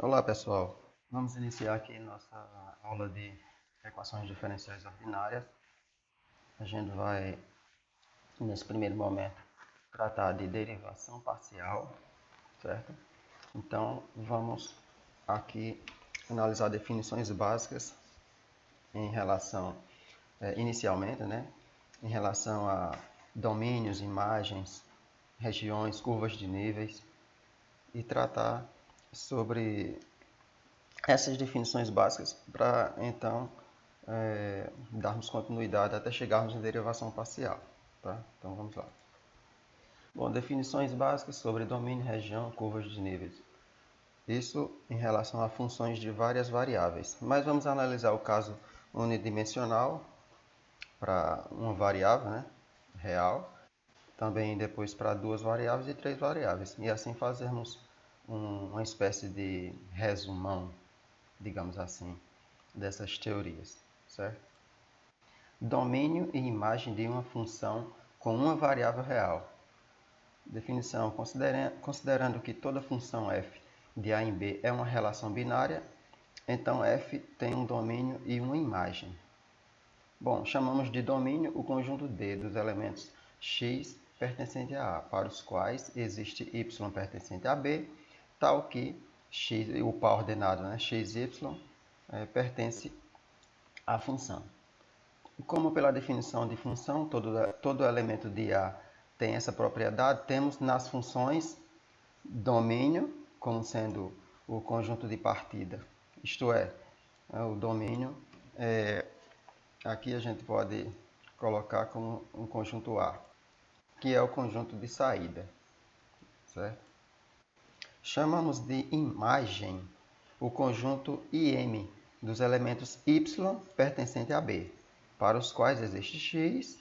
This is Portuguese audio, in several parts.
Olá pessoal, vamos iniciar aqui nossa aula de equações diferenciais ordinárias. A gente vai, nesse primeiro momento, tratar de derivação parcial, certo? Então, vamos aqui analisar definições básicas em relação, inicialmente, né? Em relação a domínios, imagens, regiões, curvas de níveis e tratar sobre essas definições básicas para então darmos continuidade até chegarmos em derivação parcial. Tá? Então vamos lá. Bom, definições básicas sobre domínio, região, curvas de níveis. Isso em relação a funções de várias variáveis. Mas vamos analisar o caso unidimensional para uma variável, né, real. Também depois para duas variáveis e três variáveis. E assim fazermos uma espécie de resumão, digamos assim, dessas teorias, certo? Domínio e imagem de uma função com uma variável real. Definição: considerando que toda função f de a em b é uma relação binária, então f tem um domínio e uma imagem. Bom, chamamos de domínio o conjunto D dos elementos x pertencente a A, para os quais existe y pertencente a B, tal que x, o par ordenado, né, xy, pertence à função. Como pela definição de função, todo elemento de A tem essa propriedade, temos nas funções domínio como sendo o conjunto de partida, isto é, o domínio, aqui a gente pode colocar como um conjunto A, que é o conjunto de saída, certo? Chamamos de imagem o conjunto IM dos elementos y pertencente a B, para os quais existe x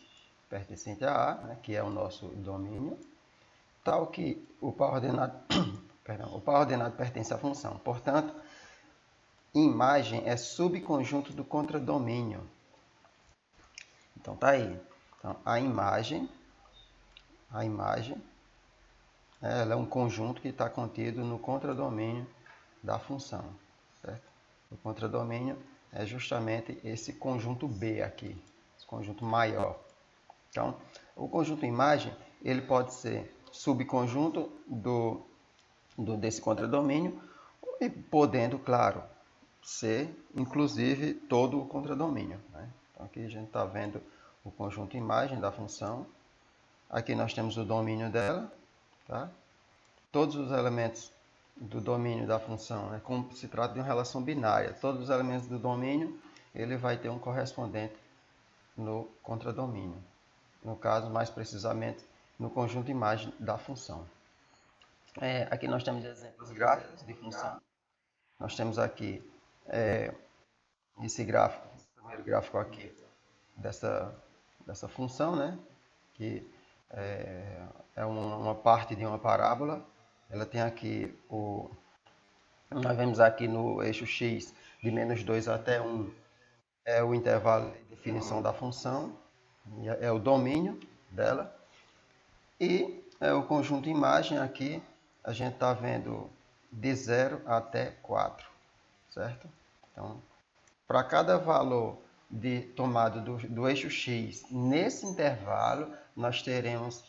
pertencente a A, né, que é o nosso domínio, tal que o par ordenado, o par ordenado pertence à função. Portanto, imagem é subconjunto do contradomínio. Então tá aí. Então, a imagem ela é um conjunto que está contido no contradomínio da função, certo? O contradomínio é justamente esse conjunto B aqui, esse conjunto maior. Então, o conjunto imagem, ele pode ser subconjunto desse contradomínio, e podendo, claro, ser, inclusive, todo o contradomínio, né? Então, aqui a gente está vendo o conjunto imagem da função. Aqui nós temos o domínio dela, tá? Todos os elementos do domínio da função, né? Como se trata de uma relação binária, todos os elementos do domínio, ele vai ter um correspondente no contradomínio. No caso, mais precisamente, no conjunto imagem da função. Aqui nós temos exemplos gráficos de função. Nós temos aqui esse gráfico, o primeiro gráfico aqui, dessa função, né? Que é uma parte de uma parábola. Ela tem aqui nós vemos aqui no eixo x de menos 2 até 1, é o intervalo de definição da função, é o domínio dela. E o conjunto imagem aqui, a gente está vendo de 0 até 4, certo? Então, para cada valor tomado do eixo x nesse intervalo, nós teremos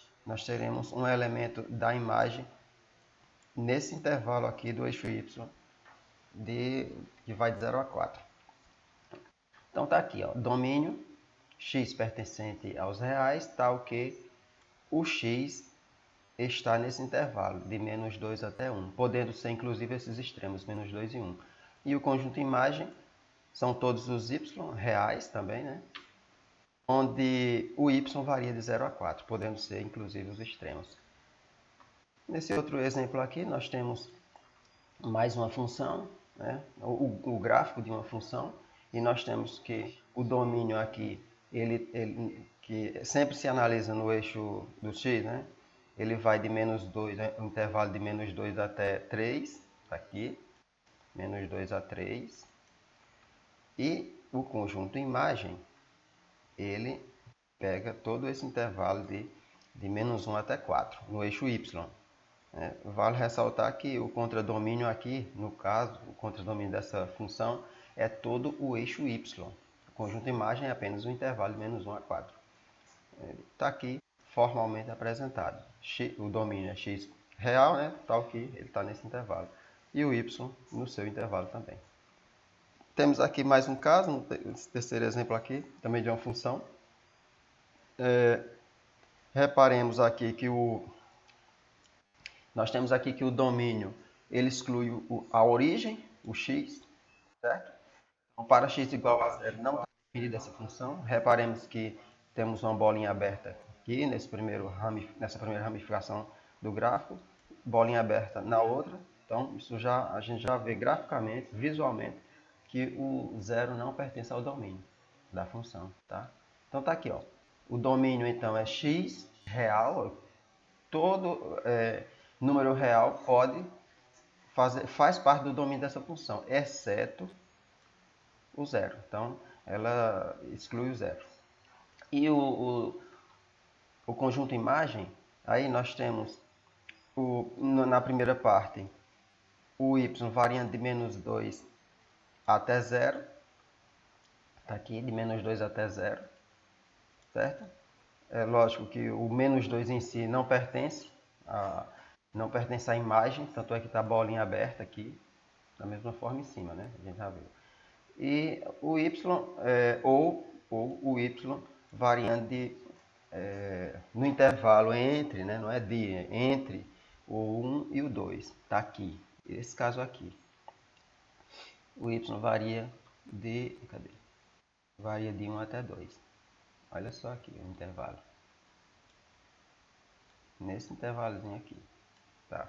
um elemento da imagem nesse intervalo aqui do eixo y, que vai de 0 a 4. Então está aqui, ó, domínio x pertencente aos reais, tal que o x está nesse intervalo de menos 2 até 1, podendo ser inclusive esses extremos, menos 2 e 1. E o conjunto imagem são todos os y reais também, né? Onde o y varia de 0 a 4, podendo ser inclusive os extremos. Nesse outro exemplo aqui, nós temos mais uma função, né? o gráfico de uma função, e nós temos que o domínio aqui, ele que sempre se analisa no eixo do x, né? Ele vai de menos 2, né? Um intervalo de menos 2 até 3, aqui, menos 2 a 3. E o conjunto imagem, ele pega todo esse intervalo de menos 1 até 4, no eixo y. Vale ressaltar que o contradomínio aqui, no caso, o contradomínio dessa função é todo o eixo y. O conjunto imagem é apenas o intervalo de menos 1 a 4. Está aqui formalmente apresentado. O domínio é x real, né? Tal que ele está nesse intervalo. E o y no seu intervalo também. Temos aqui mais um caso, esse terceiro exemplo aqui, também de uma função. Reparemos aqui que nós temos aqui que o domínio ele exclui a origem, o x, certo? Então, para x igual a zero não está definida essa função. Reparemos que temos uma bolinha aberta aqui nessa primeira ramificação do gráfico, bolinha aberta na outra. Então, a gente já vê graficamente, visualmente, que o zero não pertence ao domínio da função. Tá? Então, está aqui. Ó. O domínio, então, é x real. Todo número real faz parte do domínio dessa função, exceto o zero. Então, ela exclui o zero. E o conjunto imagem, aí nós temos na primeira parte o y variando de menos 2 até 0. Está aqui, de menos 2 até 0. Certo? É lógico que o menos 2 em si não pertence à imagem, tanto é que está a bolinha aberta aqui, da mesma forma em cima, né? A gente já viu. E o y, ou o y variando no intervalo entre, né? Não é entre o 1 e o 2. Está aqui, esse caso aqui. O y varia de 1 até 2. Olha só aqui o intervalo. Nesse intervalozinho aqui. Tá?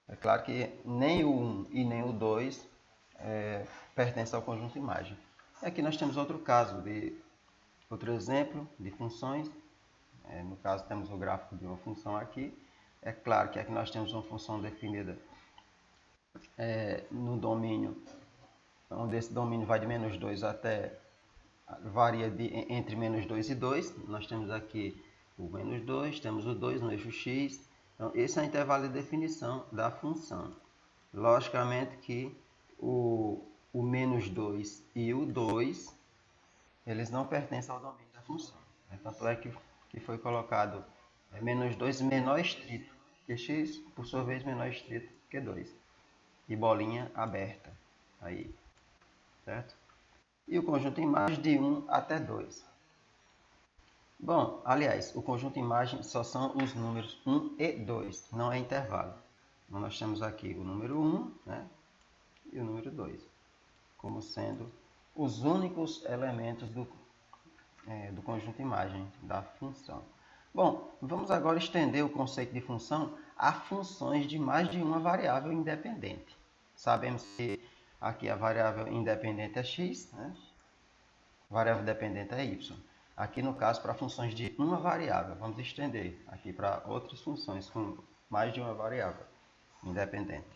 É claro que nem o 1 e nem o 2 pertencem ao conjunto imagem. E aqui nós temos outro exemplo de funções. No caso, temos o gráfico de uma função aqui. É claro que aqui nós temos uma função definida no domínio, onde esse domínio vai de menos 2 até, varia entre menos 2 e 2. Nós temos aqui o menos 2, temos o 2 no eixo x. Então, esse é o intervalo de definição da função. Logicamente que o menos 2 e o 2, eles não pertencem ao domínio da função. Tanto é que foi colocado menos 2 menor estrito que x, por sua vez menor estrito que 2. E bolinha aberta. Aí, certo? E o conjunto imagem de 1 até 2. Bom, aliás, o conjunto imagem só são os números 1 e 2, não é intervalo. Então, nós temos aqui o número 1, né, e o número 2, como sendo os únicos elementos do conjunto imagem da função. Bom, vamos agora estender o conceito de função a funções de mais de uma variável independente. Sabemos que aqui a variável independente é x, né? A variável dependente é y. Aqui no caso, para funções de uma variável, vamos estender aqui para outras funções com mais de uma variável independente.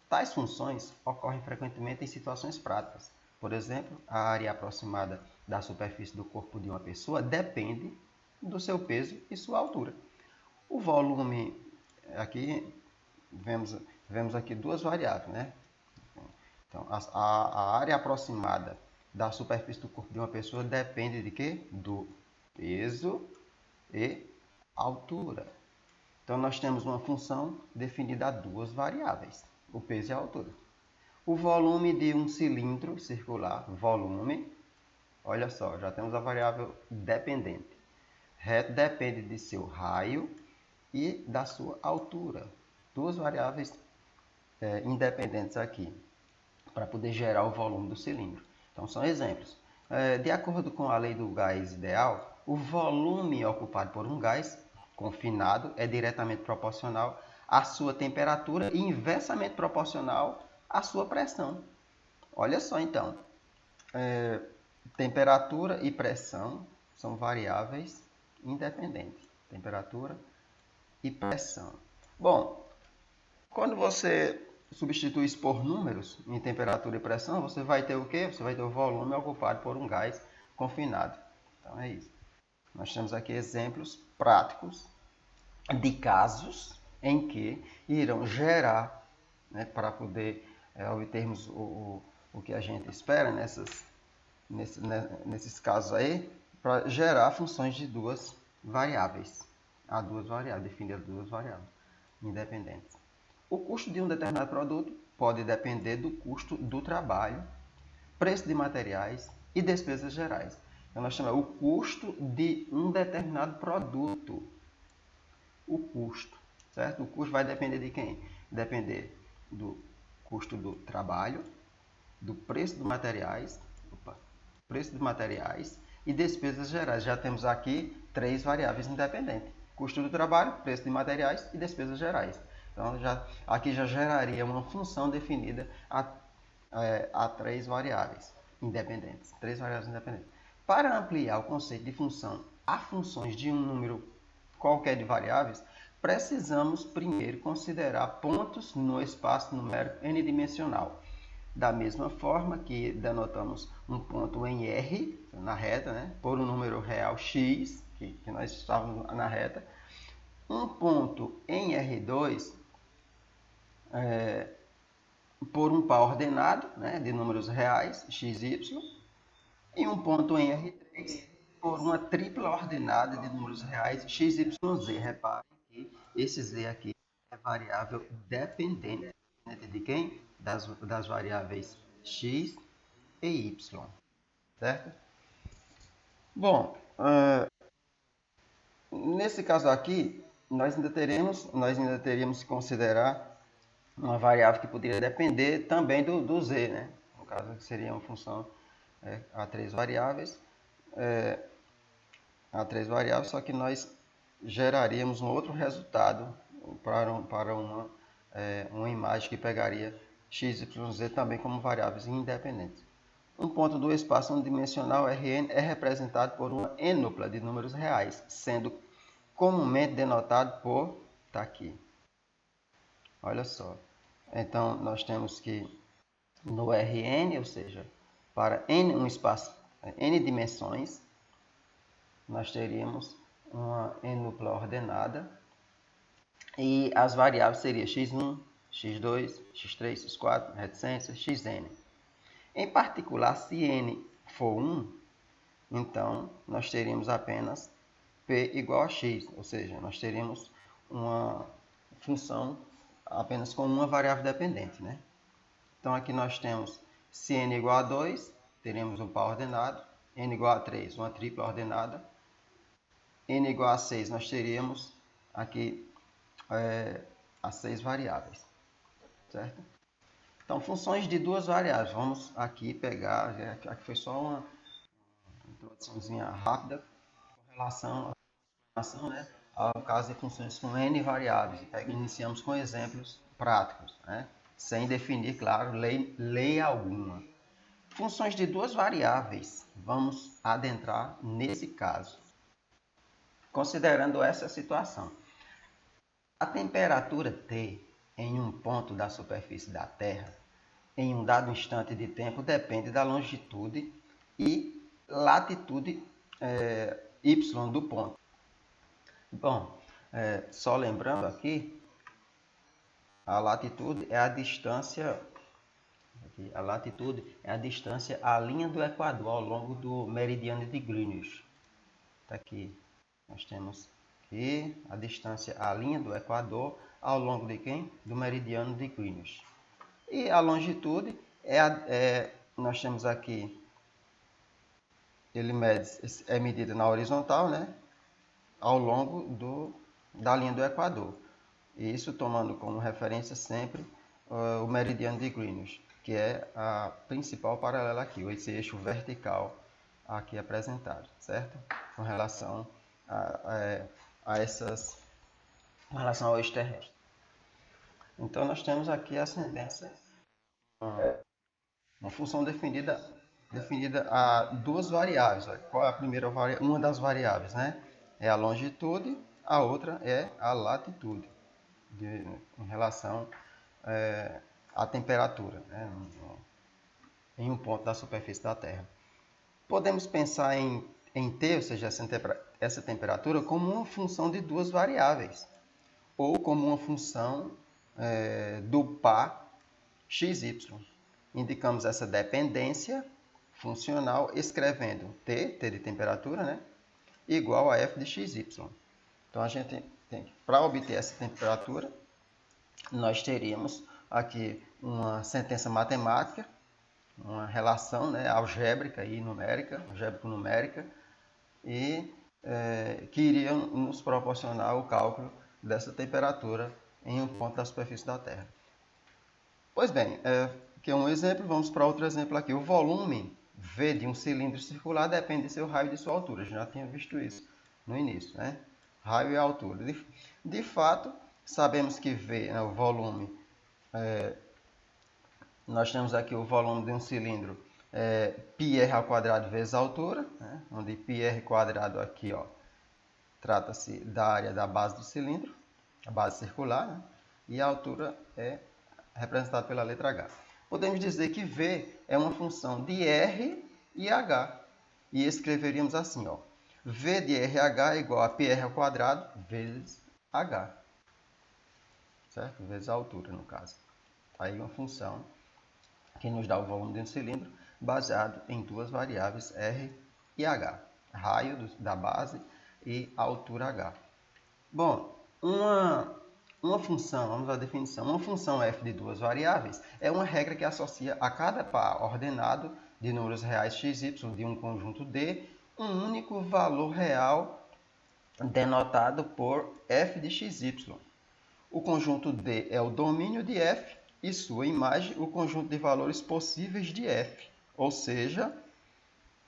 Tais funções ocorrem frequentemente em situações práticas. Por exemplo, a área aproximada da superfície do corpo de uma pessoa depende do seu peso e sua altura. O volume, aqui vemos aqui duas variáveis, né? Então, a área aproximada da superfície do corpo de uma pessoa depende de quê? Do peso e altura. Então, nós temos uma função definida a duas variáveis, o peso e a altura. O volume de um cilindro circular, volume, olha só, já temos a variável dependente. Reto depende de seu raio e da sua altura. Duas variáveis independentes aqui, para poder gerar o volume do cilindro. Então, são exemplos. De acordo com a lei do gás ideal, o volume ocupado por um gás confinado é diretamente proporcional à sua temperatura e inversamente proporcional à sua pressão. Olha só, então. Temperatura e pressão são variáveis independentes. Temperatura e pressão. Bom, quando você substitui isso por números em temperatura e pressão, você vai ter o quê? Você vai ter o volume ocupado por um gás confinado. Então é isso. Nós temos aqui exemplos práticos de casos em que irão gerar, né, para poder obtermos o que a gente espera nesses casos aí, para gerar funções de duas variáveis. Há duas variáveis, definidas duas variáveis independentes. O custo de um determinado produto pode depender do custo do trabalho, preço de materiais e despesas gerais. Então, nós chamamos o custo de um determinado produto. O custo, certo? O custo vai depender de quem? Depender do custo do trabalho, do preço de materiais, e despesas gerais. Já temos aqui três variáveis independentes: custo do trabalho, preço de materiais e despesas gerais. Então, aqui já geraria uma função definida a três variáveis independentes. Para ampliar o conceito de função a funções de um número qualquer de variáveis, precisamos primeiro considerar pontos no espaço numérico n-dimensional. Da mesma forma que denotamos um ponto em R, na reta, né, por um número real x, que nós estávamos na reta, um ponto em R2 por um par ordenado, né, de números reais, x, y, e um ponto em R3 por uma tripla ordenada de números reais, x, y, z. Reparem que esse z aqui é variável dependente de quem? Das variáveis x e y, certo? Bom, nesse caso aqui, nós ainda teríamos que considerar uma variável que poderia depender também do z, né? No caso, seria uma função a três variáveis, só que nós geraríamos um outro resultado para uma imagem que pegaria x, y, z também como variáveis independentes. Um ponto do espaço unidimensional Rn é representado por uma ênupla de números reais, sendo comumente denotado por, está aqui, olha só. Então, nós temos que no Rn, ou seja, para um espaço n dimensões, nós teríamos uma ênupla ordenada e as variáveis seriam x1, x2, x3, x4, reticência, xn. Em particular, se n for 1, então nós teríamos apenas p igual a x, ou seja, nós teríamos uma função apenas com uma variável dependente, né? Então aqui nós temos, se n igual a 2, teremos um par ordenado, n igual a 3, uma tripla ordenada, n igual a 6, nós teríamos aqui as 6 variáveis, certo? Então, funções de duas variáveis. Vamos aqui pegar, aqui foi só uma introduçãozinha rápida com relação né, ao caso de funções com n variáveis. Iniciamos com exemplos práticos, né, sem definir, claro, lei alguma. Funções de duas variáveis. Vamos adentrar nesse caso, considerando essa situação. A temperatura T em um ponto da superfície da Terra, em um dado instante de tempo, depende da longitude e latitude y do ponto. Bom, só lembrando aqui, a latitude é a distância à linha do Equador ao longo do meridiano de Greenwich. Está aqui, nós temos aqui a distância à linha do Equador ao longo de quem? Do meridiano de Greenwich. E a longitude nós temos aqui, é medida na horizontal, né? Ao longo da linha do Equador. E isso tomando como referência sempre o meridiano de Greenwich, que é a principal paralela aqui, esse eixo vertical aqui apresentado, certo? Com relação com relação ao eixo terrestre. Então, nós temos aqui a ascendência, uma função definida a duas variáveis. Qual é a primeira variável? Uma das variáveis, né? É a longitude, a outra é a latitude, em relação à temperatura, né? Em um ponto da superfície da Terra. Podemos pensar em T, ou seja, essa temperatura, como uma função de duas variáveis. ou como uma função do par xy. Indicamos essa dependência funcional escrevendo t de temperatura, né, igual a f de xy. Então, a gente tem, para obter essa temperatura, nós teríamos aqui uma sentença matemática, uma relação, né, algébrica e numérica, algébrico-numérica, e que iria nos proporcionar o cálculo dessa temperatura em um ponto da superfície da Terra. Pois bem, aqui é um exemplo, vamos para outro exemplo aqui. O volume V de um cilindro circular depende de seu raio e de sua altura. A gente já tinha visto isso no início, né? Raio e altura. De fato, sabemos que V, né, o volume, nós temos aqui o volume de um cilindro πr ao quadrado vezes a altura, né? Onde πr quadrado aqui, ó, trata-se da área da base do cilindro, a base circular, né? E a altura é representada pela letra h. Podemos dizer que V é uma função de R e H. E escreveríamos assim, ó, V de RH é igual a πr ao quadrado vezes H. Certo? Vezes a altura, no caso. Aí uma função que nos dá o volume de um cilindro baseado em duas variáveis R e H. Raio da base e altura H. Bom, uma função, vamos à definição, uma função f de duas variáveis é uma regra que associa a cada par ordenado de números reais x, y de um conjunto D um único valor real denotado por f de x, y. O conjunto D é o domínio de f e sua imagem o conjunto de valores possíveis de f, ou seja,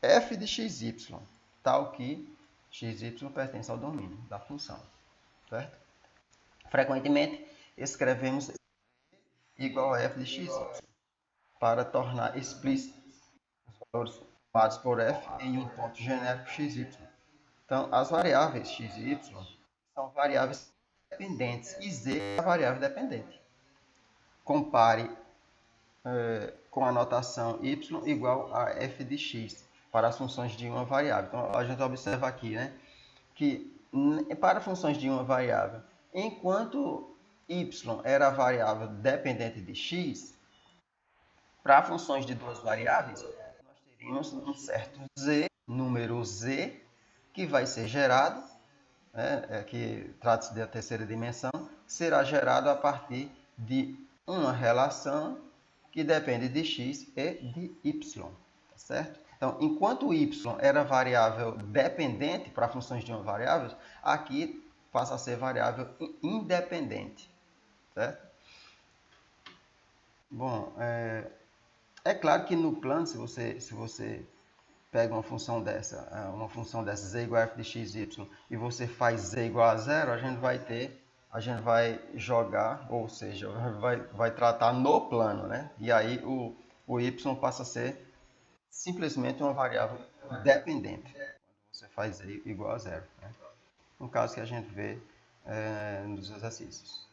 f de x, y, tal que x, y pertence ao domínio da função, certo? Frequentemente, escrevemos igual a f de x, y, para tornar explícitos os valores tomados por f em um ponto genérico x, y. Então, as variáveis x e y são variáveis dependentes e z é a variável dependente. Compare com a notação y igual a f de x para as funções de uma variável. Então, a gente observa aqui, né, que para funções de uma variável, enquanto y era a variável dependente de x, para funções de duas variáveis, nós teríamos um certo z, número z, que vai ser gerado, né, que trata-se da terceira dimensão, será gerado a partir de uma relação que depende de x e de y, certo? Então, enquanto y era variável dependente para funções de uma variável, aqui passa a ser variável independente, certo? Bom, é claro que no plano, se você pega uma função dessa z igual a f de x, y, e você faz z igual a zero, a gente vai jogar, ou seja, vai tratar no plano, né? E aí o y passa a ser simplesmente uma variável dependente, quando você faz z igual a zero, né? No caso que a gente vê nos exercícios.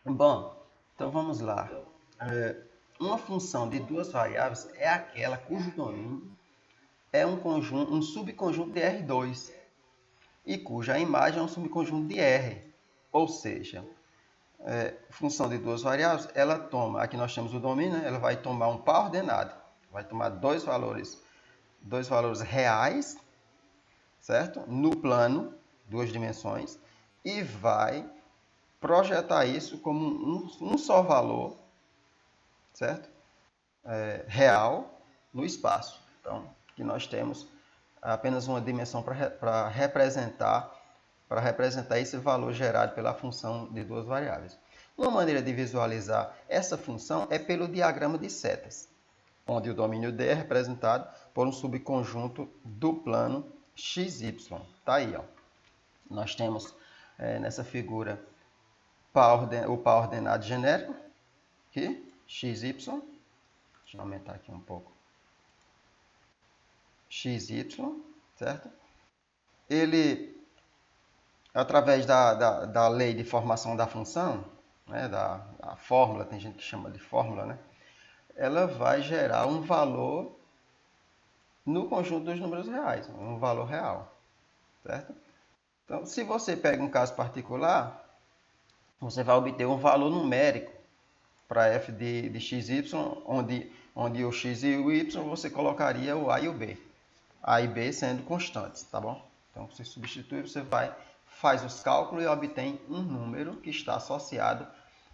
Bom, então vamos lá. Uma função de duas variáveis é aquela cujo domínio é um subconjunto de R2 e cuja imagem é um subconjunto de R. Ou seja, função de duas variáveis, ela toma, aqui nós temos o domínio, né? Ela vai tomar um par ordenado, vai tomar dois valores reais, certo? No plano, duas dimensões, e vai projetar isso como um só valor, certo? Real no espaço. Então, aqui nós temos apenas uma dimensão para representar esse valor gerado pela função de duas variáveis. Uma maneira de visualizar essa função é pelo diagrama de setas, onde o domínio D é representado por um subconjunto do plano XY. Tá aí, ó. Nós temos nessa figura o par ordenado genérico, aqui, XY. Deixa eu aumentar aqui um pouco. XY, certo? Ele, através da lei de formação da função, né, da fórmula, tem gente que chama de fórmula, né? Ela vai gerar um valor no conjunto dos números reais, um valor real, certo? Então, se você pega um caso particular, você vai obter um valor numérico para f de xy, onde o x e o y você colocaria o a e o b. A e b sendo constantes, tá bom? Então, você substitui, você faz os cálculos e obtém um número que está associado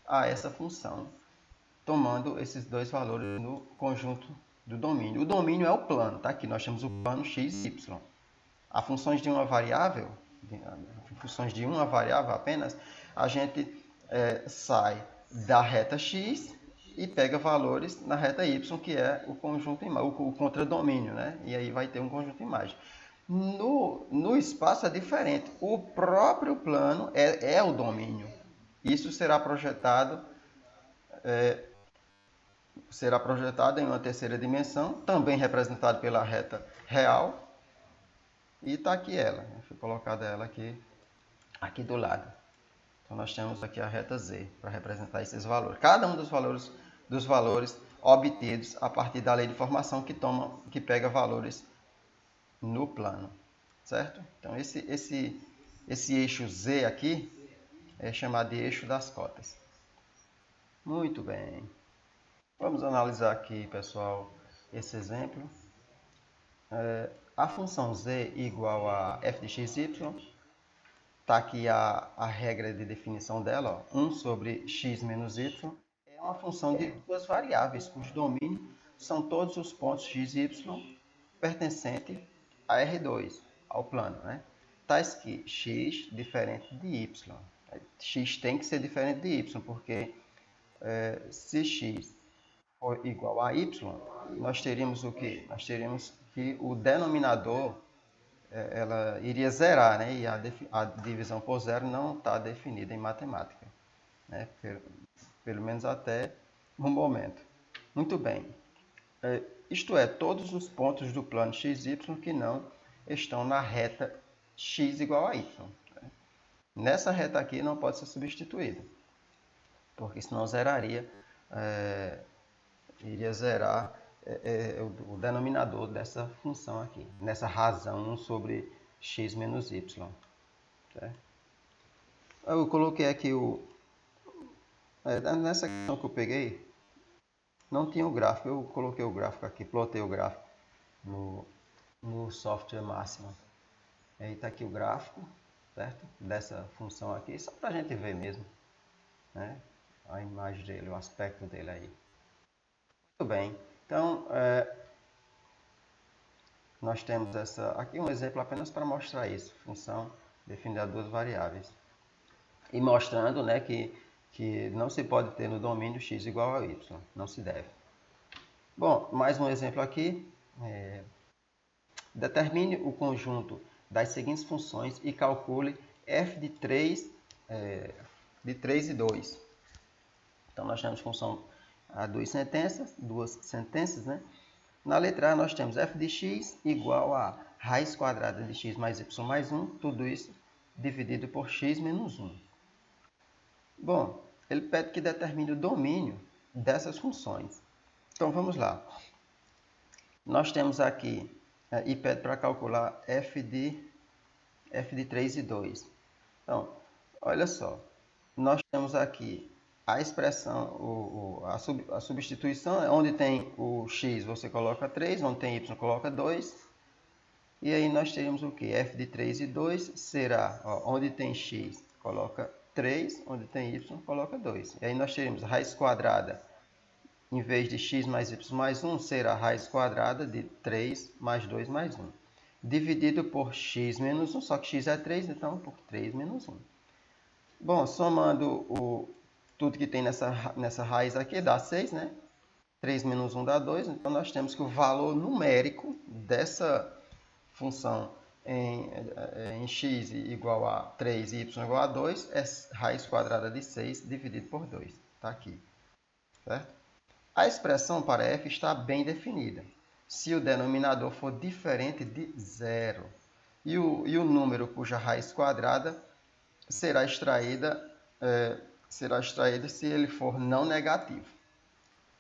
a essa função, tomando esses dois valores no conjunto do domínio. O domínio é o plano, tá? Aqui nós temos o plano x e y. As funções de uma variável, apenas, a gente sai da reta x e pega valores na reta y, que é o conjunto o contradomínio, né? E aí vai ter um conjunto de imagem. No espaço é diferente. O próprio plano é o domínio. Isso será projetado em uma terceira dimensão, também representado pela reta real. E está aqui ela. Foi colocada ela aqui do lado. Então, nós temos aqui a reta z para representar esses valores. Cada um dos valores obtidos a partir da lei de formação que pega valores no plano, certo? Então, esse eixo z aqui é chamado de eixo das cotas. Muito bem. Vamos analisar aqui, pessoal, esse exemplo. A função z igual a f de x, y. Está aqui a regra de definição dela, ó, 1 sobre x menos y. É uma função de duas variáveis, cujo domínio são todos os pontos x e y pertencentes a R2, ao plano, né? Tais que x diferente de y. X tem que ser diferente de y, porque se x for igual a y, nós teríamos o quê? Nós teríamos que o denominador ela iria zerar, né? E a divisão por zero não está definida em matemática, né? Pelo menos até o momento. Muito bem. Isto é, todos os pontos do plano xy que não estão na reta x igual a y. Nessa reta aqui não pode ser substituído, porque senão iria zerar o denominador dessa função aqui, nessa razão 1 sobre x menos y. Certo? Eu coloquei aqui nessa questão que eu peguei, não tinha o gráfico, eu coloquei o gráfico aqui, plotei o gráfico no software Máxima. Aí está aqui o gráfico, certo? Dessa função aqui, só para a gente ver mesmo, né? A imagem dele, o aspecto dele aí. Muito bem. Então, nós temos aqui um exemplo apenas para mostrar isso. Função definida a duas variáveis. E mostrando, né, que não se pode ter no domínio x igual a y. Não se deve. Bom, mais um exemplo aqui. Determine o conjunto das seguintes funções e calcule f de 3 e 2. Então, nós temos função a duas sentenças, né? Na letra A, nós temos f de x igual a raiz quadrada de x mais y mais 1, tudo isso dividido por x menos 1. Bom, ele pede que determine o domínio dessas funções. Então, vamos lá. Nós temos aqui, e pede para calcular f de 3 e 2. Então, olha só, nós temos aqui a expressão, a substituição, onde tem o x você coloca 3, onde tem y coloca 2. E aí nós teríamos o que? F de 3 e 2 será, onde tem x coloca 3, onde tem y coloca 2. E aí nós teríamos a raiz quadrada, em vez de x mais y mais 1, será a raiz quadrada de 3 mais 2 mais 1. Dividido por x menos 1, só que x é 3, então por 3 menos 1. Bom, somando tudo que tem nessa raiz aqui dá 6, né? 3 menos 1 dá 2, então nós temos que o valor numérico dessa função em x igual a 3 e y igual a 2 é raiz quadrada de 6 dividido por 2. Está aqui. Certo? A expressão para f está bem definida. Se o denominador for diferente de zero e o número cuja raiz quadrada será extraída se ele for não negativo.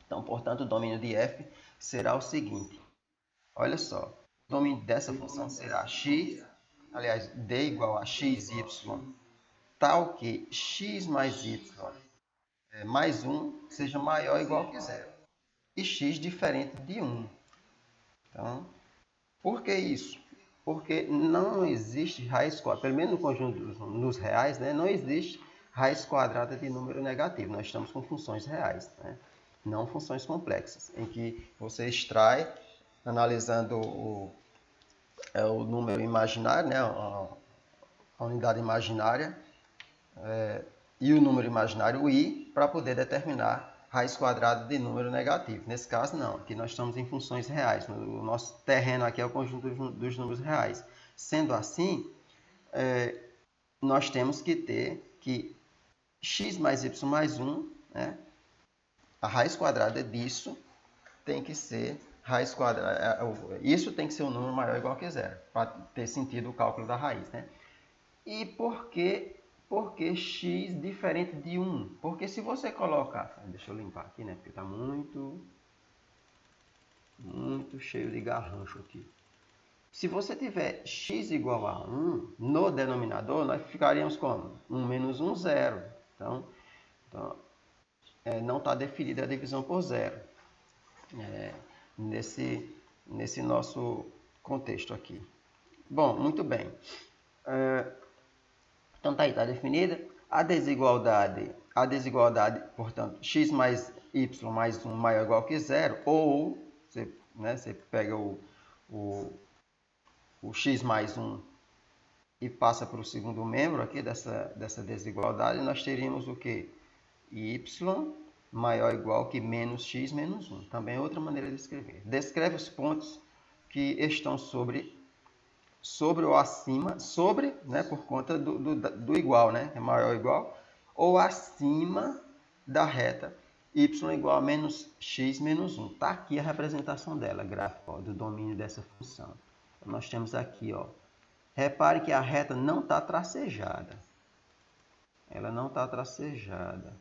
Então, portanto, o domínio de f será o seguinte. Olha só, o domínio dessa função será x, aliás, d igual a xy tal que x mais y mais 1 seja maior ou igual que zero. E x diferente de 1. Então, por que isso? Porque não existe raiz quadrada, pelo menos no conjunto nos reais, né, não existe raiz quadrada de número negativo. Nós estamos com funções reais, né, não funções complexas, em que você extrai, analisando o número imaginário, né, a unidade imaginária, e o número imaginário i, para poder determinar raiz quadrada de número negativo. Nesse caso, não. Aqui nós estamos em funções reais. O nosso terreno aqui é o conjunto dos números reais. Sendo assim, nós temos que ter que x mais y mais 1, né, a raiz quadrada disso tem que ser raiz quadrada. Isso tem que ser um número maior ou igual que zero, para ter sentido o cálculo da raiz, né? E por que x diferente de 1? Porque se você colocar... Deixa eu limpar aqui, né? Porque está muito cheio de garrancho aqui. Se você tiver x igual a 1 no denominador, nós ficaríamos como? 1 menos 1, 0. Então não está definida a divisão por zero. Nesse nosso contexto aqui. Bom, muito bem. Então tá aí, está definida. A desigualdade, portanto, x mais y mais 1 maior ou igual que zero, ou você pega o x mais 1 e passa para o segundo membro aqui dessa desigualdade, nós teríamos o quê? Y maior ou igual que menos x menos 1. Também é outra maneira de escrever. Descreve os pontos que estão sobre ou acima, né, por conta do igual, né, é maior ou igual, ou acima da reta y igual a menos x menos 1. Está aqui a representação dela, gráfico, ó, do domínio dessa função. Então, nós temos aqui, ó, repare que a reta não está tracejada. Ela não está tracejada.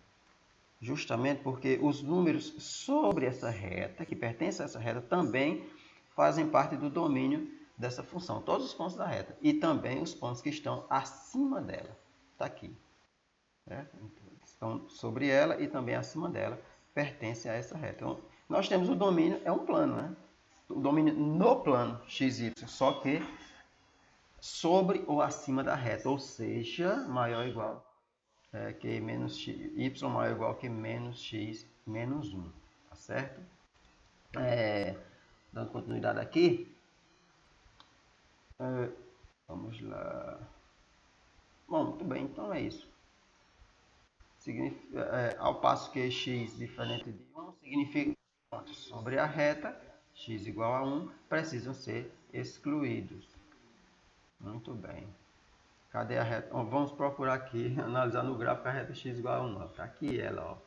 Justamente porque os números sobre essa reta, que pertencem a essa reta, também fazem parte do domínio dessa função. Todos os pontos da reta. E também os pontos que estão acima dela. Está aqui. Estão sobre ela e também acima dela, pertencem a essa reta. Então, nós temos o domínio, é um plano, né? O domínio no plano xy, só que sobre ou acima da reta, ou seja, maior ou igual que menos x, y maior ou igual que menos x menos 1, tá certo? Dando continuidade aqui, vamos lá. Bom, muito bem, então é isso. Ao passo que x diferente de 1 significa que pontos sobre a reta, x igual a 1, precisam ser excluídos. Muito bem. Cadê a reta? Bom, vamos procurar aqui, analisar no gráfico a reta x igual a 1. Está aqui ela, ó.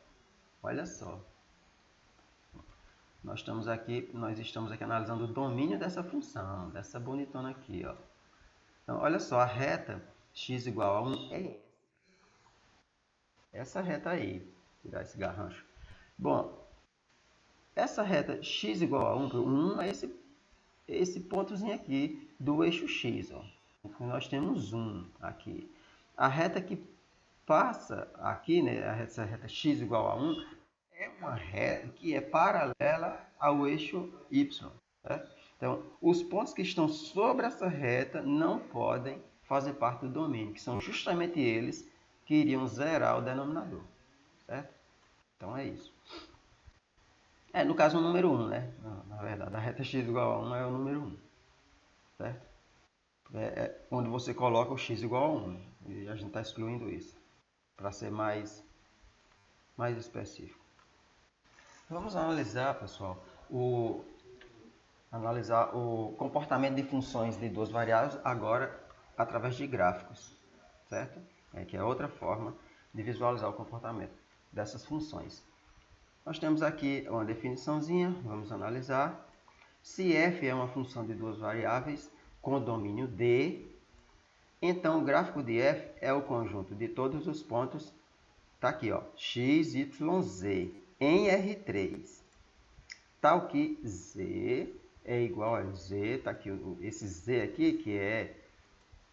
Olha só. Nós estamos aqui analisando o domínio dessa função, dessa bonitona aqui, ó. Então, olha só, a reta x igual a 1 é essa reta aí. Vou tirar esse garrancho. Bom, essa reta x igual a 1, 1 é esse pontozinho aqui do eixo x, ó. Nós temos 1 aqui. A reta que passa aqui, né, essa reta x igual a 1, é uma reta que é paralela ao eixo y. Certo? Então, os pontos que estão sobre essa reta não podem fazer parte do domínio, que são justamente eles que iriam zerar o denominador. Certo? Então, é isso. No caso, o número 1, né? Na verdade, a reta x igual a 1 é o número 1. Certo? Onde você coloca o x igual a 1. E a gente está excluindo isso, para ser mais específico. Vamos analisar, pessoal, analisar o comportamento de funções de duas variáveis agora através de gráficos, certo? Que é outra forma de visualizar o comportamento dessas funções. Nós temos aqui uma definiçãozinha, vamos analisar. Se f é uma função de duas variáveis com domínio D, então o gráfico de f é o conjunto de todos os pontos, tá aqui, ó, x, y, z, em R3, tal que z é igual a z, tá aqui esse z aqui, que é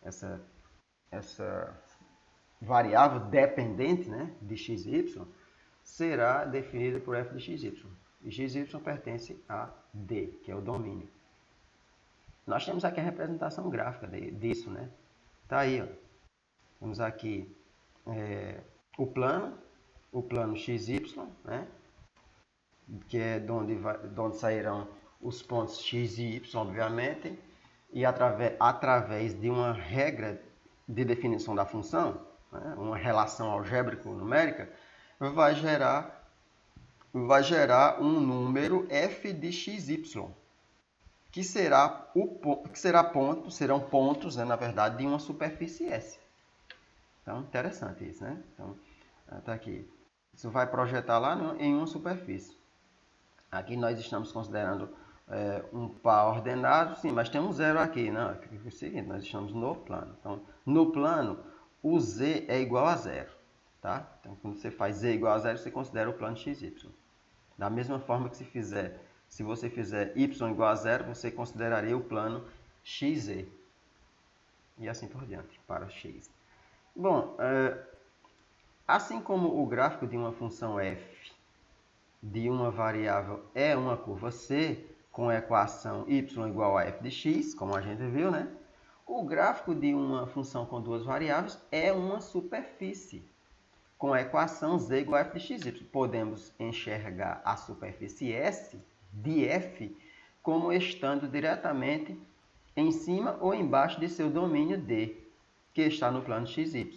essa variável dependente, né, de x e y, será definida por f de x e y. E x e y pertence a D, que é o domínio. Nós temos aqui a representação gráfica disso, né? Tá aí, ó. Temos aqui o plano XY, né? Que é de onde sairão os pontos x e y, obviamente, e através de uma regra de definição da função, né? Uma relação algébrico-numérica, vai gerar um número f de xy, que serão pontos, né, na verdade, de uma superfície S. Então, interessante isso, né? Então, está aqui. Isso vai projetar lá em uma superfície. Aqui nós estamos considerando um par ordenado, sim, mas tem um zero aqui, não? É o seguinte, nós estamos no plano. Então, no plano, o z é igual a zero, tá? Então, quando você faz z igual a zero, você considera o plano xy. Da mesma forma que se você fizer y igual a zero, você consideraria o plano xz. E assim por diante, para x. Bom, assim como o gráfico de uma função f de uma variável é uma curva C, com a equação y igual a f de x, como a gente viu, né? O gráfico de uma função com duas variáveis é uma superfície, com a equação z igual a f de xy. Podemos enxergar a superfície S de f como estando diretamente em cima ou embaixo de seu domínio D, que está no plano xy.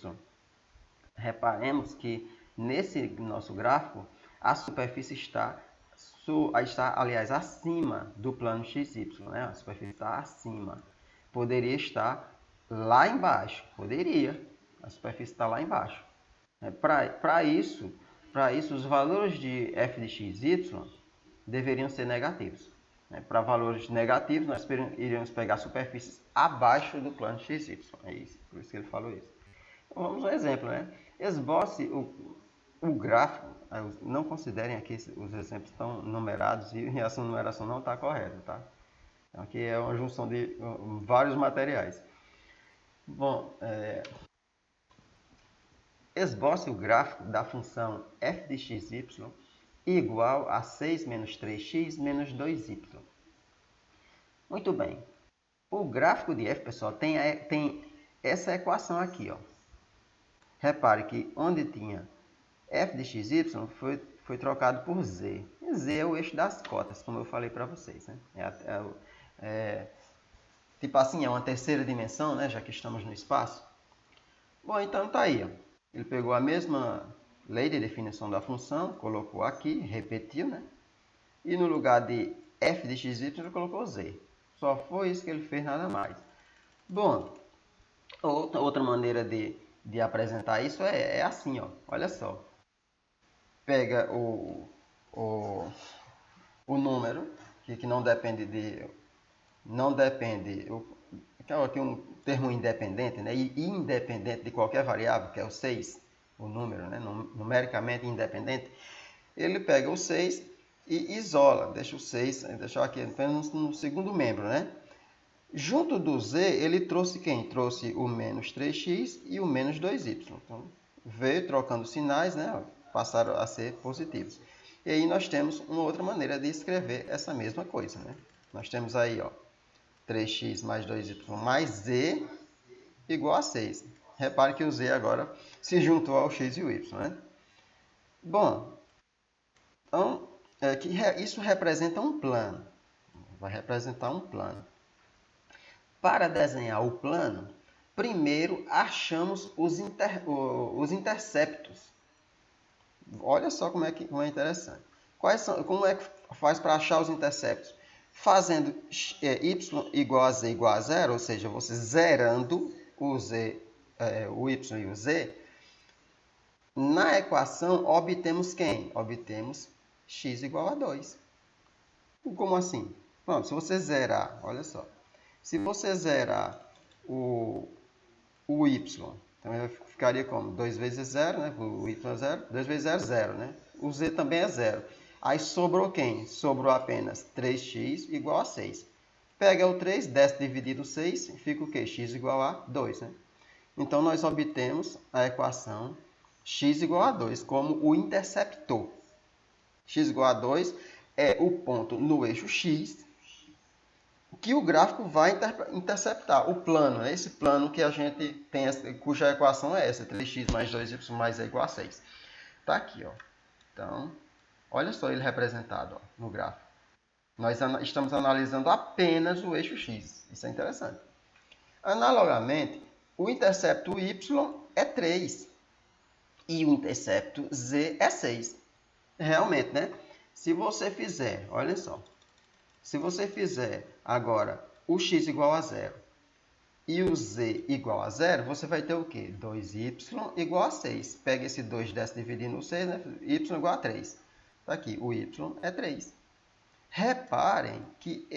Reparemos que nesse nosso gráfico, a superfície está aliás, acima do plano xy, né? A superfície está acima. Poderia estar lá embaixo, poderia. A superfície está lá embaixo. Para isso, os valores de f de xy deveriam ser negativos. Para valores negativos, nós iríamos pegar superfícies abaixo do plano xy. É isso, por isso que ele falou isso. Então, vamos a um exemplo, né? Esboce o gráfico. Não considerem aqui os exemplos estão numerados e essa numeração não está correta, tá? Então, aqui é uma junção de vários materiais. Bom, esboce o gráfico da função f de xy igual a 6 menos 3x menos 2y. Muito bem. O gráfico de f, pessoal, tem essa equação aqui, ó. Repare que onde tinha f de xy foi trocado por z. E z é o eixo das cotas, como eu falei para vocês, né? Tipo assim, é uma terceira dimensão, né? Já que estamos no espaço. Bom, então tá aí, ó. Ele pegou a mesma lei de definição da função, colocou aqui, repetiu, né? E no lugar de f de xy, ele colocou z. Só foi isso que ele fez, nada mais. Bom, outra maneira de apresentar isso é assim, ó. Olha só. Pega o número, que não depende de... Não depende... Aqui um termo independente, né? E independente de qualquer variável, que é o 6, o número, né? Numericamente independente. Ele pega o 6 e isola, deixa o 6, deixa aqui apenas no segundo membro, né? Junto do z, ele trouxe quem? Trouxe o menos 3x e o menos 2y. Então, veio trocando sinais, né? Passaram a ser positivos. E aí nós temos uma outra maneira de escrever essa mesma coisa, né? Nós temos aí, ó, 3x mais 2y mais z igual a 6. Repare que o z agora se juntou ao x e o y, né? Bom, então, isso representa um plano. Vai representar um plano. Para desenhar o plano, primeiro achamos os interceptos. Olha só como é interessante. Como é que faz para achar os interceptos? Fazendo y igual a z igual a zero, ou seja, você zerando o y e o z, na equação obtemos quem? Obtemos x igual a 2. Como assim? Pronto, se você zerar, olha só. Se você zerar o y, então ficaria como? 2 vezes 0, né? O y é 0. 2 vezes 0 é 0, né? O z também é 0. Aí sobrou quem? Sobrou apenas 3x igual a 6. Pega o 3, desce dividido 6, fica o quê? X igual a 2, né? Então, nós obtemos a equação x igual a 2 como o interceptor. X igual a 2 é o ponto no eixo x que o gráfico vai interceptar. O plano, esse plano que a gente tem, cuja equação é essa, 3x mais 2y mais é igual a 6. Está aqui, ó. Então, olha só ele representado ó, no gráfico. Nós estamos analisando apenas o eixo x. Isso é interessante. Analogamente, o intercepto y é 3 e o intercepto z é 6. Realmente, né? Se você fizer, olha só, se você fizer agora o x igual a 0 e o z igual a 0, você vai ter o quê? 2y igual a 6. Pega esse 2 desce dividindo o 6, né? Y igual a 3. Tá aqui, o y é 3. Reparem que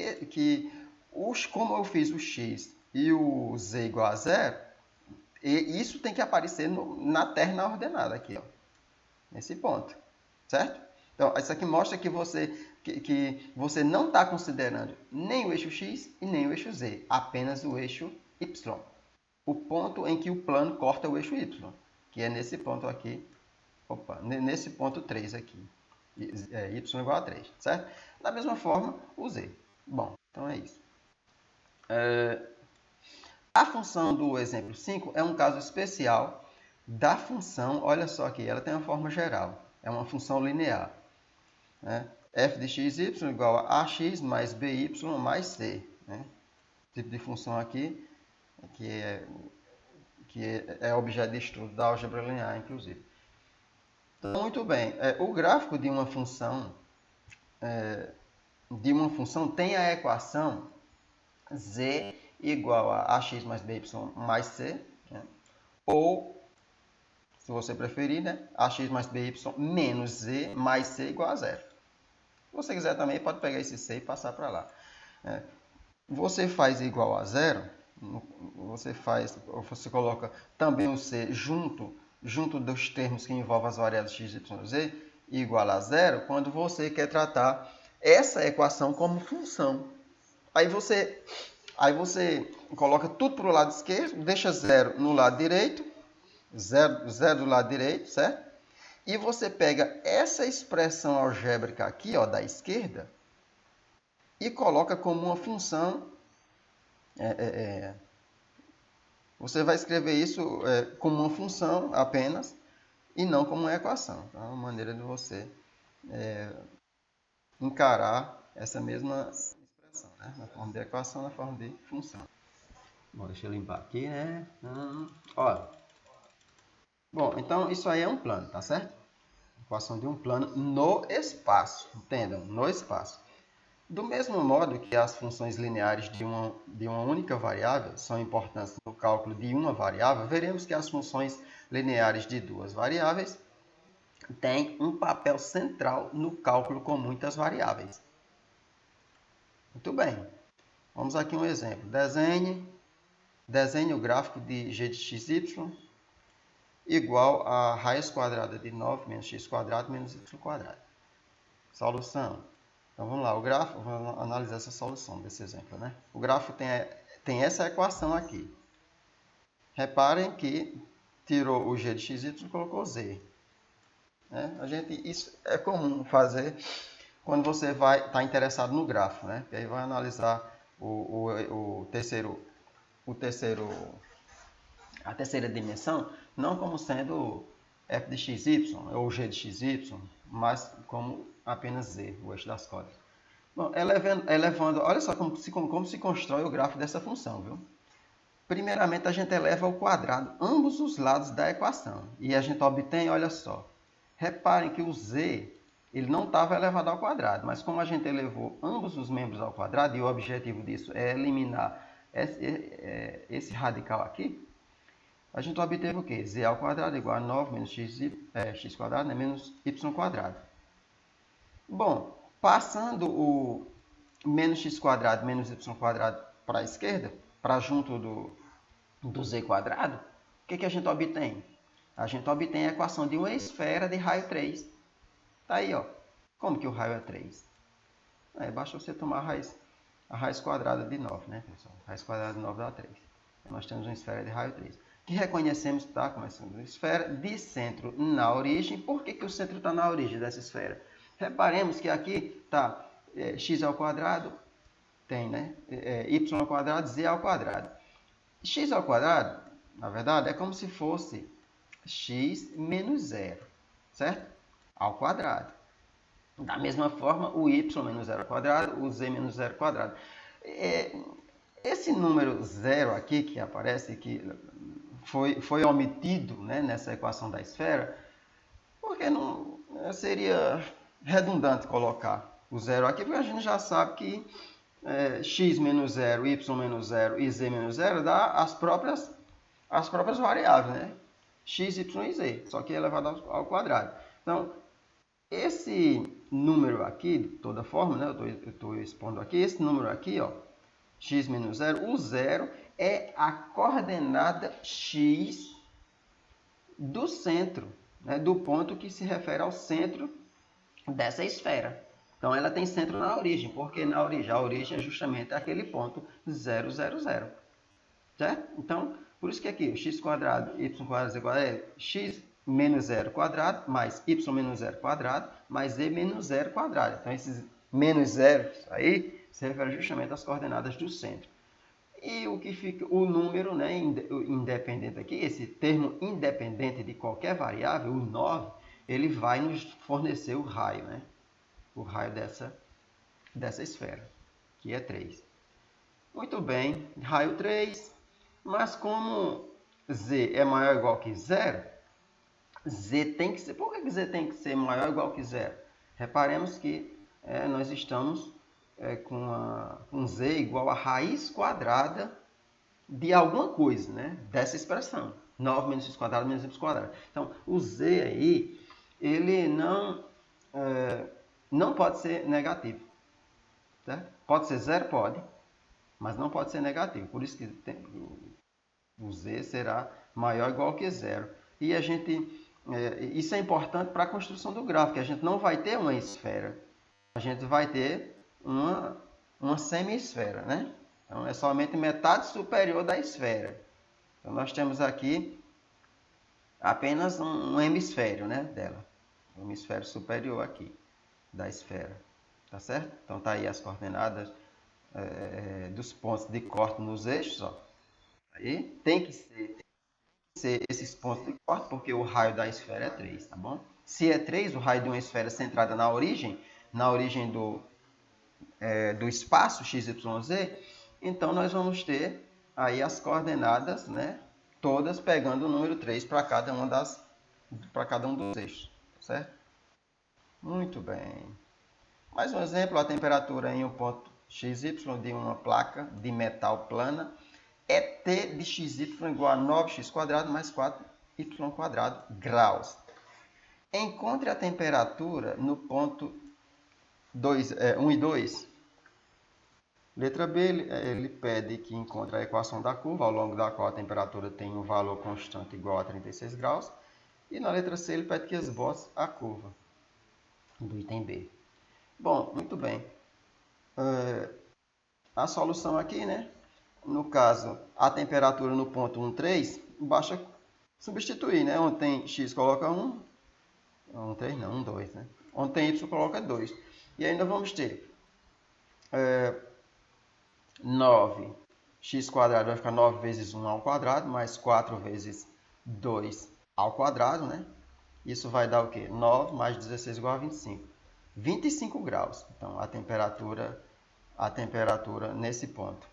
como eu fiz o x e o z igual a 0, isso tem que aparecer na terna ordenada aqui, ó, nesse ponto, certo? Então, isso aqui mostra que você não está considerando nem o eixo x e nem o eixo z, apenas o eixo y. O ponto em que o plano corta o eixo y, que é nesse ponto aqui, nesse ponto 3 aqui, y igual a 3, certo? Da mesma forma, o z. Bom, então é isso. A função do exemplo 5 é um caso especial da função, olha só aqui, ela tem uma forma geral, é uma função linear. Né? F de x, y igual a ax mais by mais c. Né? Tipo de função aqui, que é objeto de estudo da álgebra linear, inclusive. Então, muito bem, o gráfico de uma função tem a equação z igual a ax mais by mais c, né? Ou, se você preferir, né? ax mais by menos z mais c igual a 0. Se você quiser também, pode pegar esse c e passar para lá. Você faz igual a 0, você coloca também o c junto dos termos que envolvem as variáveis x, y, z, igual a 0, quando você quer tratar essa equação como função. Aí você coloca tudo para o lado esquerdo, deixa 0 no lado direito, 0 do lado direito, certo? E você pega essa expressão algébrica aqui, ó, da esquerda, e coloca como uma função. Você vai escrever isso como uma função apenas, e não como uma equação. Então, é uma maneira de você encarar essa mesma expressão, né? Na forma de equação, na forma de função. Bom, deixa eu limpar aqui, né? Ó. Bom, então isso aí é um plano, tá certo? Equação de um plano no espaço, entendam, no espaço. Do mesmo modo que as funções lineares de uma única variável são importantes no cálculo de uma variável, veremos que as funções lineares de duas variáveis têm um papel central no cálculo com muitas variáveis. Muito bem. Vamos aqui um exemplo. Desenhe o gráfico de g de xy igual a raiz quadrada de 9 menos x quadrado menos y quadrado. Solução. Então vamos lá, o gráfico, vamos analisar essa solução desse exemplo, né? O gráfico tem essa equação aqui. Reparem que tirou o g de xy e colocou z. Né? Isso é comum fazer quando você vai estar interessado no gráfico, né? Que aí vai analisar a terceira dimensão, não como sendo f de xy ou g de xy, mas como apenas z, o eixo das coordenadas. Bom, elevando, olha só como se constrói o gráfico dessa função, viu? Primeiramente, a gente eleva ao quadrado ambos os lados da equação. E a gente obtém, olha só, reparem que o z ele não estava elevado ao quadrado, mas como a gente elevou ambos os membros ao quadrado, e o objetivo disso é eliminar esse radical aqui, a gente obteve o quê? Z ao quadrado igual a 9 menos x quadrado, né? Menos y quadrado. Bom, passando o menos x quadrado menos y quadrado para a esquerda, para junto do z quadrado, o que a gente obtém? A gente obtém a equação de uma esfera de raio 3. Está aí, ó. Como que o raio é 3? Basta você tomar a raiz quadrada de 9, né, pessoal? A raiz quadrada de 9 dá 3. Então, nós temos uma esfera de raio 3. que reconhecemos que está começando a esfera de centro na origem. Por que o centro está na origem dessa esfera? Reparemos que aqui está x ao quadrado, tem, né? Y ao quadrado, z ao quadrado. X ao quadrado, na verdade, é como se fosse x menos 0, certo? Ao quadrado. Da mesma forma, o y menos 0 ao quadrado, o z menos 0 ao quadrado. Esse número 0 aqui que aparece, que foi omitido, né, nessa equação da esfera, porque não seria redundante colocar o 0 aqui, porque a gente já sabe que x menos 0, y menos 0 e z menos 0 dá as próprias variáveis, né? X, y e z, só que elevado ao quadrado. Então, esse número aqui, de toda forma, né, eu estou expondo aqui, esse número aqui, ó, x menos 0, o 0 é a coordenada x do centro, né, do ponto que se refere ao centro dessa esfera. Então, ela tem centro na origem, porque na origem, a origem é justamente aquele ponto 0, 0, 0. Certo? Então, por isso que aqui, o x quadrado, y quadrado, z quadrado é x menos 0 quadrado, mais y menos 0 quadrado, mais z menos 0 quadrado. Então, esses menos 0 aí se refere justamente às coordenadas do centro. E o que fica, o número, né, independente aqui, esse termo independente de qualquer variável, o 9, ele vai nos fornecer o raio, né? O raio dessa esfera, que é 3. Muito bem, raio 3, mas como z é maior ou igual que 0, z tem que ser... Por que z tem que ser maior ou igual que 0? Reparemos que nós estamos com z igual a raiz quadrada de alguma coisa, né? Dessa expressão. 9 menos x quadrado menos y quadrado. Então, o z aí, ele não pode ser negativo. Certo? Pode ser 0? Pode. Mas não pode ser negativo. Por isso que o z será maior ou igual que 0. E isso é importante para a construção do gráfico. A gente não vai ter uma esfera. A gente vai ter uma semi-esfera, né? Então, é somente metade superior da esfera. Então, nós temos aqui apenas um hemisfério, né, dela. Um hemisfério superior aqui da esfera. Tá certo? Então, tá aí as coordenadas dos pontos de corte nos eixos, ó. Aí tem que ser esses pontos de corte, porque o raio da esfera é 3, tá bom? Se é 3, o raio de uma esfera centrada na origem do espaço x, y, z, então nós vamos ter aí as coordenadas, né, todas pegando o número 3 para cada um dos eixos, certo? Muito bem. Mais um exemplo, a temperatura em um ponto XY de uma placa de metal plana é T de XY igual a 9x² mais 4y² graus. Encontre a temperatura no ponto 1 e 2. Letra B, ele pede que encontre a equação da curva, ao longo da qual a temperatura tem um valor constante igual a 36 graus. E na letra C, ele pede que esboce a curva do item B. Bom, muito bem. A solução aqui, né? No caso, a temperatura no ponto 1, 3, basta substituir, né? Onde tem x, coloca 1. 1, 3 não, 1, 2, né? Onde tem y, coloca 2. E ainda vamos ter 9x² vai ficar 9 vezes 1 ao quadrado, mais 4 vezes 2 ao quadrado, né? Isso vai dar o quê? 9 mais 16 igual a 25. 25 graus. Então, a temperatura nesse ponto,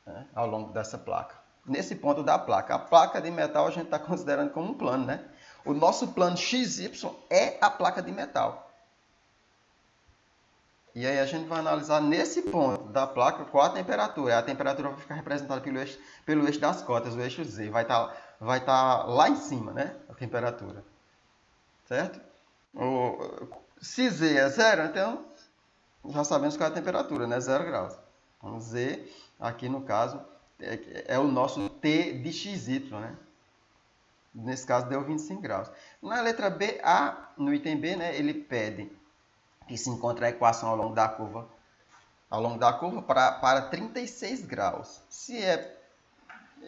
né? Ao longo dessa placa. Nesse ponto da placa. A placa de metal a gente está considerando como um plano, né? O nosso plano XY é a placa de metal. E aí a gente vai analisar nesse ponto da placa qual a temperatura. A temperatura vai ficar representada pelo eixo das cotas, o eixo Z. Vai estar lá em cima, né? A temperatura. Certo? Se Z é 0, então já sabemos qual é a temperatura, né? 0 graus. Então Z, aqui no caso, é o nosso T de XY, né? Nesse caso deu 25 graus. Na letra B, no item B, né, ele pede que se encontre a equação ao longo da curva para 36 graus. Se é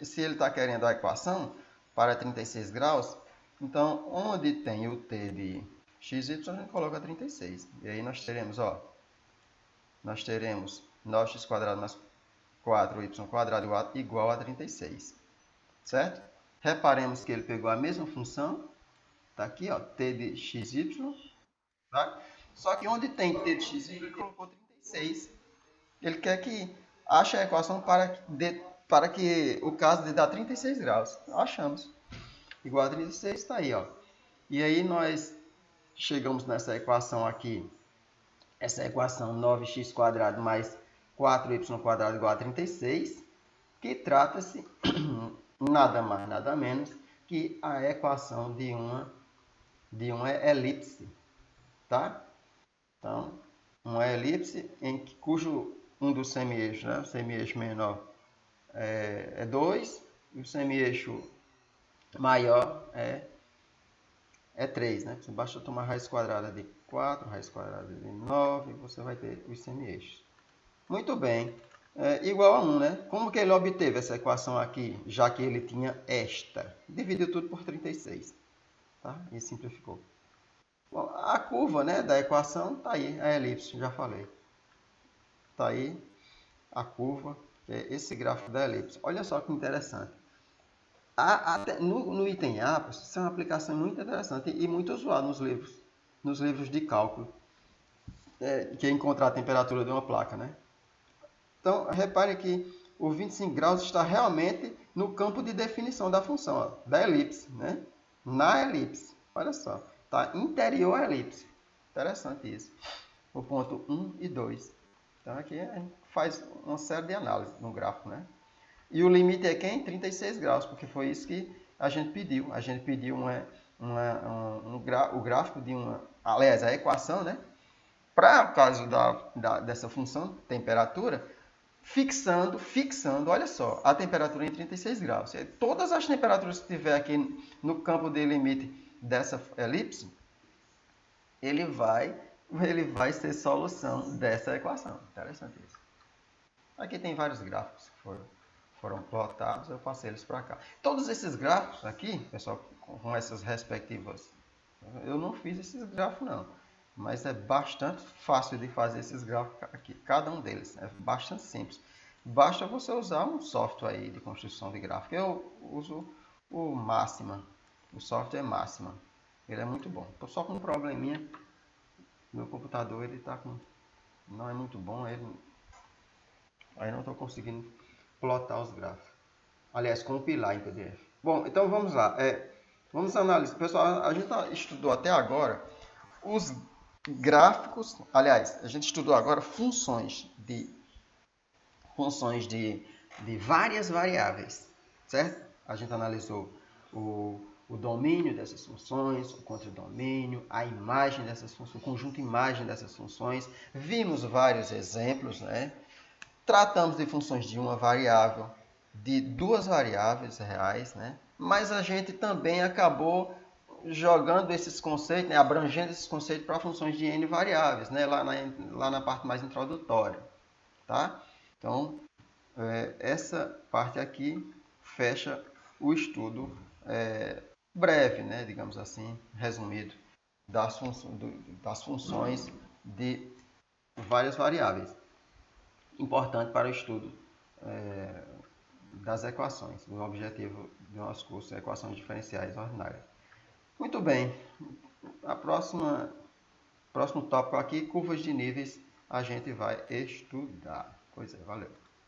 se ele está querendo a equação para 36 graus, então onde tem o t de xy, a gente coloca 36. E aí nós teremos, ó, 9x² mais 4y² igual a 36, certo? Reparemos que ele pegou a mesma função, tá aqui, ó, t de xy, tá? Só que onde tem t de xy, ele colocou 36. Ele quer que ache a equação para que o caso de dar 36 graus. Achamos. Igual a 36 está aí, ó. E aí nós chegamos nessa equação aqui. Essa equação 9x² mais 4y² igual a 36, que trata-se nada mais, nada menos que a equação de uma elipse, tá? Então, uma elipse cujo um dos semi-eixos, né? O semi-eixo menor é 2 e o semi-eixo maior é 3, né? Você basta tomar raiz quadrada de 4, raiz quadrada de 9, você vai ter os semi-eixos. Muito bem. Igual a 1, né? Como que ele obteve essa equação aqui, já que ele tinha esta? Dividiu tudo por 36, tá? E simplificou. Bom, a curva, né, da equação está aí, a elipse, já falei. Está aí a curva, que é esse gráfico da elipse. Olha só que interessante. No item A, isso é uma aplicação muito interessante e muito usual nos livros de cálculo, que é encontrar a temperatura de uma placa, né? Então, repare que o 25 graus está realmente no campo de definição da função, ó, da elipse, né? Na elipse, olha só, está interior à elipse. Interessante isso. O ponto 1 e 2. Então, aqui a gente faz uma série de análises no gráfico, né? E o limite é quem? 36 graus, porque foi isso que a gente pediu. A gente pediu o gráfico de uma... Aliás, a equação, né? Para o caso dessa função, temperatura, fixando, olha só, a temperatura em 36 graus. Todas as temperaturas que tiver aqui no campo de limite dessa elipse, ele vai ser solução dessa equação. Interessante isso. Aqui tem vários gráficos que foram plotados, eu passei eles para cá. Todos esses gráficos aqui, pessoal, com essas respectivas, eu não fiz esses gráficos não, mas é bastante fácil de fazer esses gráficos aqui, cada um deles, é bastante simples. Basta você usar um software aí de construção de gráfico. Eu uso o Máxima, o software Máxima, ele é muito bom. Estou só com um probleminha, meu computador ele não é muito bom, aí não estou conseguindo plotar os gráficos. Aliás, compilar em PDF. Bom, então vamos lá. Vamos analisar. Pessoal, a gente estudou até agora os gráficos. Aliás, a gente estudou agora funções de várias variáveis, certo? A gente analisou o domínio dessas funções, o contradomínio, a imagem dessas funções, o conjunto imagem dessas funções. Vimos vários exemplos, né? Tratamos de funções de uma variável, de duas variáveis reais, né? Mas a gente também acabou jogando esses conceitos, né? Abrangendo esses conceitos para funções de n variáveis, né? Lá na parte mais introdutória, tá? Então, essa parte aqui fecha o estudo breve, né? Digamos assim, resumido, das funções de várias variáveis. Importante para o estudo das equações. O objetivo do nosso curso é equações diferenciais ordinárias. Muito bem. Próximo tópico aqui, curvas de níveis, a gente vai estudar. Pois é, valeu.